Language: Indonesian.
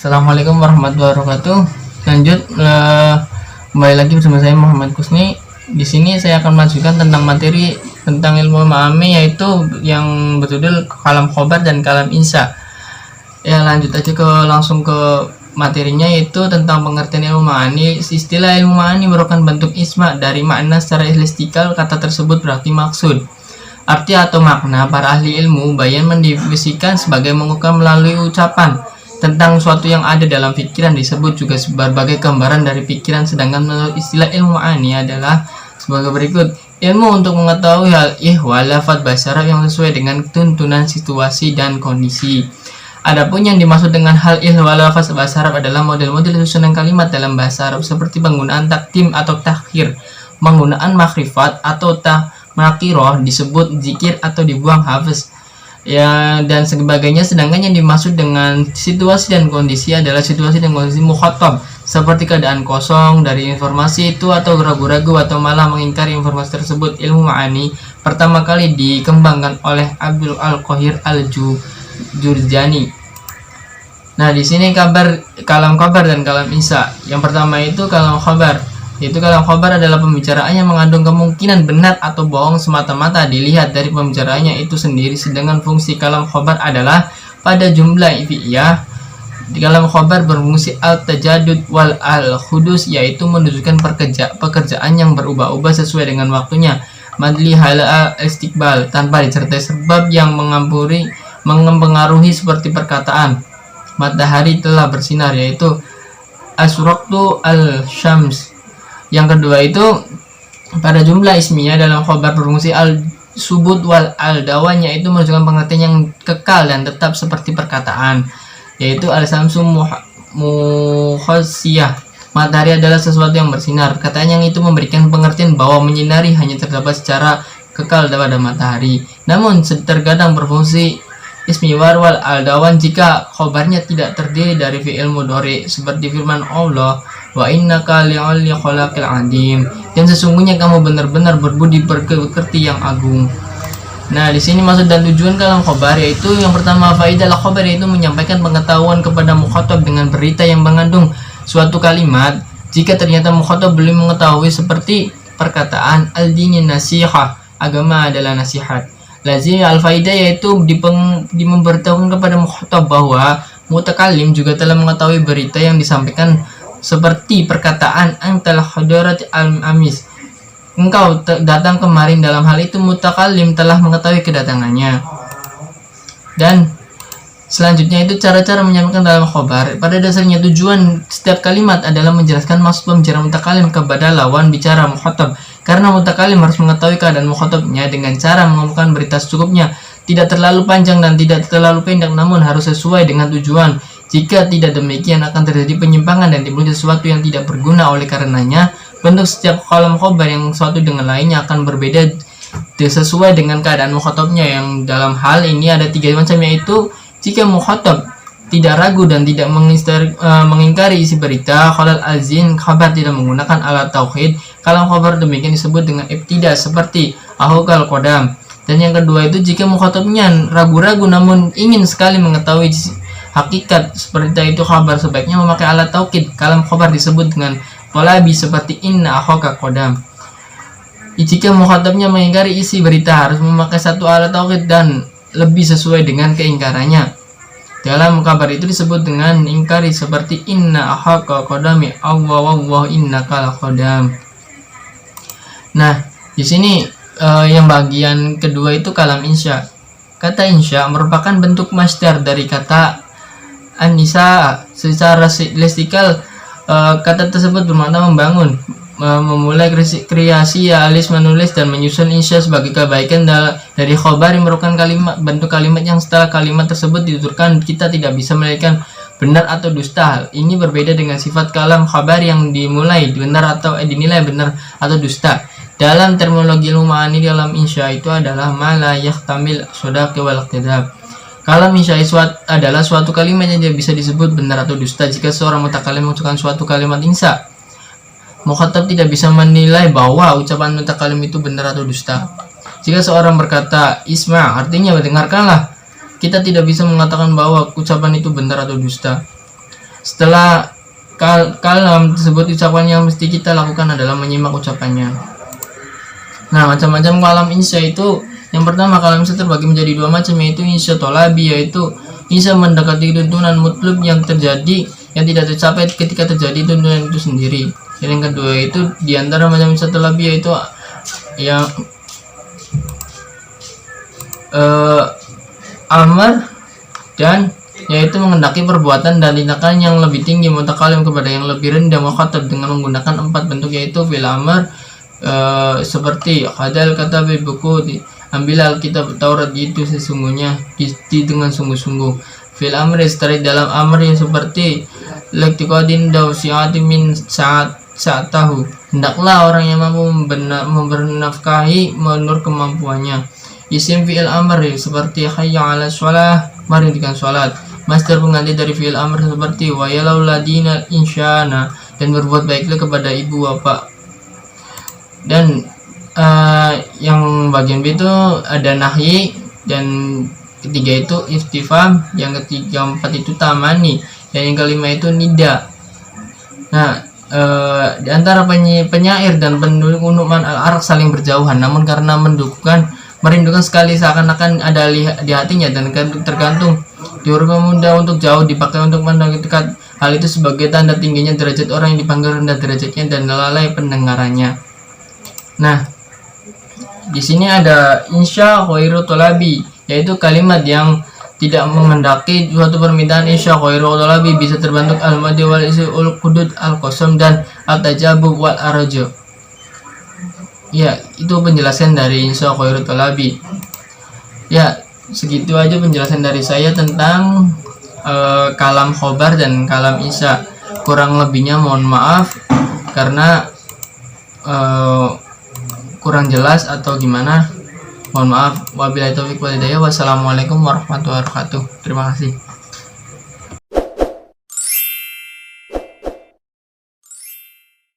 Assalamualaikum warahmatullahi wabarakatuh. Lanjut, kembali lagi bersama saya Muhammad Kusni. Di sini saya akan melanjutkan tentang materi tentang ilmu memahami, yaitu yang berjudul kalam khobar dan kalam insya. Ya, lanjut aja langsung ke materinya, yaitu tentang pengertian ilmu ma'ani. Istilah ilmu ma'ani merupakan bentuk isma dari makna secara listikal. Kata tersebut berarti maksud, arti atau makna. Para ahli ilmu bayan mendefinisikan sebagai mengungkap melalui ucapan tentang suatu yang ada dalam pikiran, disebut juga sebagai gambaran dari pikiran. Sedangkan menurut istilah ilmu ma'ani adalah sebagai berikut: ilmu untuk mengetahui hal ihwal lafaz bahasa Arab yang sesuai dengan tuntunan situasi dan kondisi. Adapun yang dimaksud dengan hal ihwal lafaz bahasa Arab adalah model-model susunan kalimat dalam bahasa Arab, seperti penggunaan takdim atau takhir, penggunaan makrifat atau nakirah, disebut zikir atau dibuang hafaz, ya, dan sebagainya. Sedangkan yang dimaksud dengan situasi dan kondisi adalah situasi dan kondisi mukhatab, seperti keadaan kosong dari informasi itu atau ragu-ragu atau malah mengingkari informasi tersebut. Ilmu ma'ani pertama kali dikembangkan oleh Abdul Al-Qahir Al-Jurjani. Nah, di sini kalam kabar dan kalam insya. Yang pertama itu kalam kabar. Yaitu kalam khabar adalah pembicaraan yang mengandung kemungkinan benar atau bohong semata-mata dilihat dari pembicaraannya itu sendiri. Sedangkan fungsi kalam khabar adalah pada jumlah fi'iyah. Di kalam khabar berfungsi al-tajadud wal al-khudus, yaitu menunjukkan pekerjaan yang berubah-ubah sesuai dengan waktunya. Madli hala istiqbal, tanpa disertai sebab yang mempengaruhi, seperti perkataan matahari telah bersinar, yaitu asraqtu al-syams. Yang kedua itu pada jumlah ismiyah dalam khobar berfungsi al-subut wal al-dawan, yaitu menunjukkan pengertian yang kekal dan tetap seperti perkataan, yaitu al-samsu mukhasiyah, matahari adalah sesuatu yang bersinar. Perkataan yang itu memberikan pengertian bahwa menyinari hanya terdapat secara kekal pada matahari. Namun terkadang berfungsi ismi wal al-dawan jika khobarnya tidak terdiri dari fi'il mudhari, seperti firman Allah, wa innaka li'alli khalaqil adim, dan sesungguhnya kamu benar-benar berbudi pekerti yang agung. Nah, di sini maksud dan tujuan kalam khabar, yaitu yang pertama faidah khabar, yaitu menyampaikan pengetahuan kepada mukhatab dengan berita yang mengandung suatu kalimat. Jika ternyata mukhatab belum mengetahui, seperti perkataan al-dini nasihah, agama adalah nasihat. Lazim al-faidah, yaitu memberitahukan kepada mukhatab bahwa mutakalim juga telah mengetahui berita yang disampaikan, seperti perkataan antal hadarat al-amis, engkau datang kemarin. Dalam hal itu mutakalim telah mengetahui kedatangannya. Dan selanjutnya itu cara-cara menyampaikan dalam khobar. Pada dasarnya tujuan setiap kalimat adalah menjelaskan maksud pembicaraan mutakalim kepada lawan bicara mukhatab, karena mutakalim harus mengetahui keadaan mukhatabnya dengan cara mengumpulkan berita secukupnya, tidak terlalu panjang dan tidak terlalu pendek, namun harus sesuai dengan tujuan. Jika tidak demikian akan terjadi penyimpangan dan timbul sesuatu yang tidak berguna. Oleh karenanya bentuk setiap kalam khobar yang satu dengan lainnya akan berbeda sesuai dengan keadaan mukhatabnya. Yang dalam hal ini ada tiga macam, yaitu jika mukhatab tidak ragu dan tidak mengingkari isi berita, khalal azin, khabar tidak menggunakan alat tauhid, kalam khabar demikian disebut dengan ibtida, seperti ahukal qadam. Dan yang kedua itu jika mukhatabnya ragu-ragu namun ingin sekali mengetahui hakikat seperti itu khabar, sebaiknya memakai alat taukid. Kalam khabar disebut dengan qalabi, seperti inna ahukal qadam. Jika mukhatabnya mengingkari isi berita, harus memakai satu alat taukid dan lebih sesuai dengan keingkarannya. Dalam kabar itu disebut dengan ingkari, seperti inna ahaka qadami awwa innaka laqadam. Nah, di sini yang bagian kedua itu kalam insya. Kata insya merupakan bentuk masdar dari kata an-nisa. Secara lestikal kata tersebut bermakna membangun, memulai kreasi, alis menulis dan menyusun. Insya sebagai kebaikan dari khobar yang merupakan bentuk kalimat yang setelah kalimat tersebut dituturkan kita tidak bisa menilai benar atau dusta. Hal ini berbeda dengan sifat kalam khabar yang dinilai benar atau dusta. Dalam terminologi ilmu ma'ani, dalam insya itu adalah ma la yahtamil sodaq wal kadhab. Kalam insya adalah suatu kalimat yang tidak bisa disebut benar atau dusta. Jika seorang mutakalim mengucapkan suatu kalimat insya, mukhatab tidak bisa menilai bahwa ucapan mutakalim itu benar atau dusta. Jika seorang berkata isma, artinya dengarkanlah, kita tidak bisa mengatakan bahwa ucapan itu benar atau dusta. Setelah kalam tersebut ucapan yang mesti kita lakukan adalah menyimak ucapannya. Nah, macam-macam kalam insya itu, yang pertama kalam insya terbagi menjadi dua macam, yaitu insya tolabi, yaitu insya mendekati tuntunan mutlak yang terjadi yang tidak tercapai ketika terjadi tuntunan itu sendiri. Dan yang kedua itu diantara macam insya tolabi yaitu yang amar, dan yaitu mengendaki perbuatan dan tindakan yang lebih tinggi, mutakalim kepada yang lebih rendah, mukhatab dengan menggunakan 4 bentuk, yaitu fil amar, seperti hadal kata buku ambil Alkitab Taurat itu sesungguhnya dengan sungguh-sungguh. Fil amri setelah dalam amr yang seperti lektikodin dausiati min saat tahu, hendaklah orang yang mampu membernafkahi menurut kemampuannya. Isim fi'il amr seperti hayya 'ala shalah, mari dengan salat. Master pengganti dari fi'il amr seperti wa yalau ladina insyana, dan berbuat baiklah kepada ibu bapak. Dan yang bagian B itu ada nahyi, dan ketiga itu istifham, yang ketiga empat itu tamani, dan yang kelima itu nida. Nah, di antara penyair dan penduduk Nu'man al-Arq saling berjauhan, namun karena merindukan sekali seakan-akan ada di hatinya, dan tergantung di huruf pemuda untuk jauh dipakai untuk pandang dekat. Hal itu sebagai tanda tingginya derajat orang yang dipanggil rendah derajatnya dan lalai pendengarannya. Nah, di sini ada insya khairu tolabi, yaitu kalimat yang tidak menghendaki suatu permintaan. Insya khairu tolabi bisa terbentuk al-madi wal isi ul qudud al-qasam dan al-tajabub wal arajo. Ya, itu penjelasan dari insya khairu tolabi. Ya, segitu aja penjelasan dari saya tentang kalam khobar dan kalam insya. Kurang lebihnya mohon maaf karena kurang jelas atau gimana, mohon maaf. Wabillahi taufiq wal hidayah. Wassalamualaikum warahmatullahi wabarakatuh. Terima kasih.